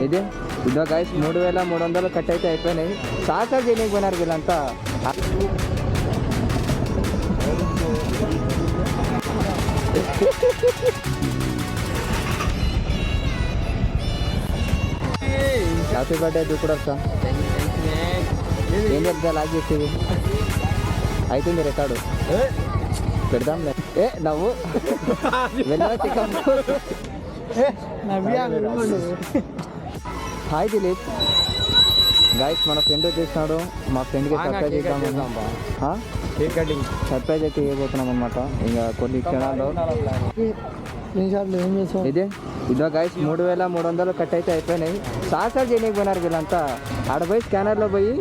ఇదే ఇదో guys 3300 cut అయితే అయిపోయినాయి. సాసాలు చేయలేకపోయినారు వీళ్ళంతా. హ్యాపీ బర్త్డే దూకుడు వస్తా. ఏం చెప్తా లాగ్ చేసేది అవుతుంది రికార్డు పెడదాంలే. నవ్వు వెళ్ళొచ్చి హాయ్ దిలీప్. గైస్ మన ఫ్రెండ్ వచ్చేసినాడు. మా ఫ్రెండ్కి సర్ప్రైజ్ ఇద్దామని సర్ప్రైజ్ అయితే ఇవ్వబోతున్నాం అనమాట. ఇంకా కొన్ని క్షణాల్లో ఇదే ఇదో గైస్ 3300 కట్ అయితే అయిపోయినాయి. సాసాలు చేయలేకపోయినారు వీళ్ళంతా. ఆడ పోయి స్కానర్లో పోయి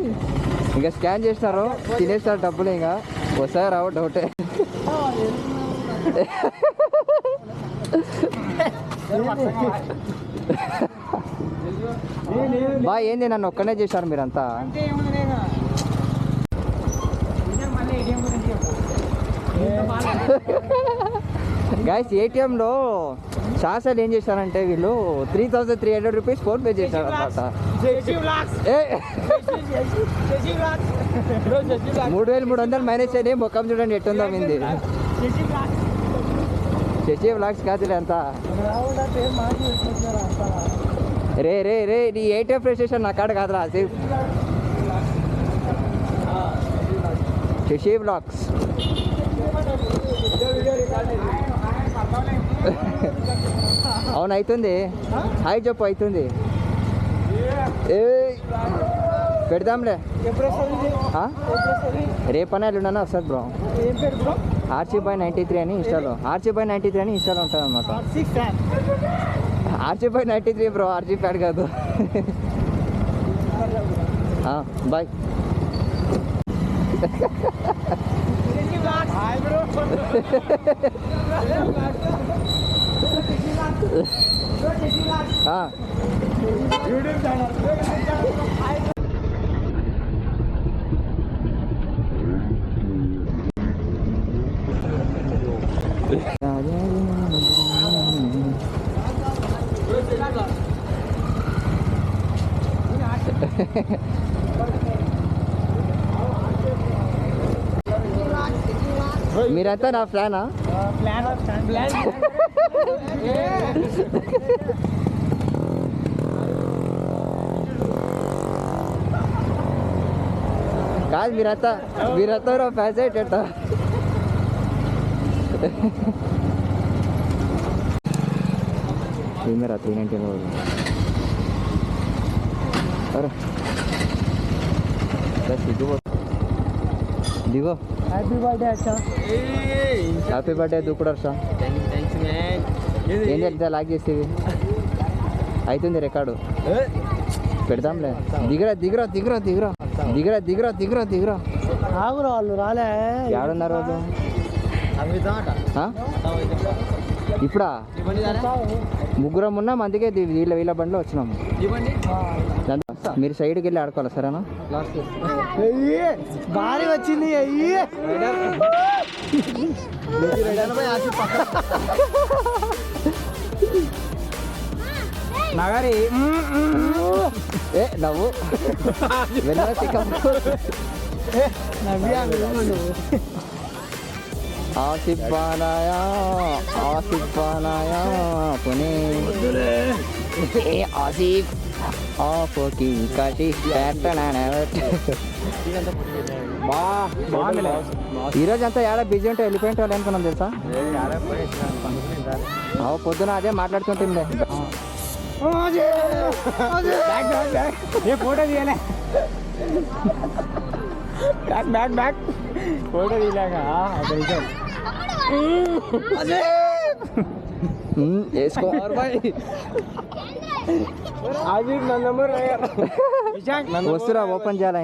ఇంకా స్కాన్ చేసినారు, తినేస్తారు డబ్బులు. ఇంకా వస్తాయి రావు డౌటే. బా ఏంది నన్ను ఒక్కనే చేశారు మీరంతా. గైస్ ఏటీఎంలో శాసలు ఏం చేశారంటే వీళ్ళు 3300 రూపీస్ ఫోన్ పే చేశారు అనమాట. 3300 మైనస్ అయినాయి. ముఖం చూడండి ఎట్టుందో మింది. శశి వ్లాగ్స్ కాదులే అంతా. రే రే రే నీ ఏటీఎం ఫ్రెస్టేషన్ నా కాడ కాదురా. శశి వ్లాగ్స్ అవును అవుతుంది. హాయ్ చెప్పు అవుతుంది. పెడదాంలే రేపనే ఎల్లుండనే వస్తుంది బ్రో. RC93 అని ఇన్స్టాలో RC93 అని ఇన్స్టాలో ఉంటుంది అనమాట. RC93 బ్రో, RC ప్యాడ్ కాదు. బాయ్. మీరంతా నా ప్లానా? కాదు మీరంతా ఫ్యాన్స్ అయ్యేట. కెమెరా 390 దిగో. హ్యాపీ బర్త్డే అచ్చా. హ్యాపీ బర్త్డే దూకుడు వస్తా. ఏం చెప్తా లాగ్ చేసేది అవుతుంది రికార్డు పెడదాంలే. దిగరా దిగరా దిగరా దిగరా దిగరా దిగరా దిగరా దిగరా. ఆగురా వాళ్ళు రాలే. ఎవరున్నారు వాళ్ళు? ఇప్పుడా ముగ్గురం ఉన్నాం, అందుకే వీళ్ళ బండిలో వచ్చినాము. మీరు సైడ్కి వెళ్ళి ఆడుకోవాలి సరేనా? బాగా వచ్చింది. నగరి నవ్వు వెళ్ళొచ్చి ఆసిఫ్ బానాయా పునే ఆసిఫ్ ఆఫోకి కాశీ. ఈరోజు అంతా ఏడా బిజీ ఉంటే వెళ్ళిపోయింటే వాళ్ళు అనుకున్నాం తెలుసా. పొద్దున అదే మాట్లాడుతుంటే ఫోటో తీయలే. బ్యాక్ ఫోటో తీయలేక వేసుకో. వస్తురా ఓపెన్ చేయాలి.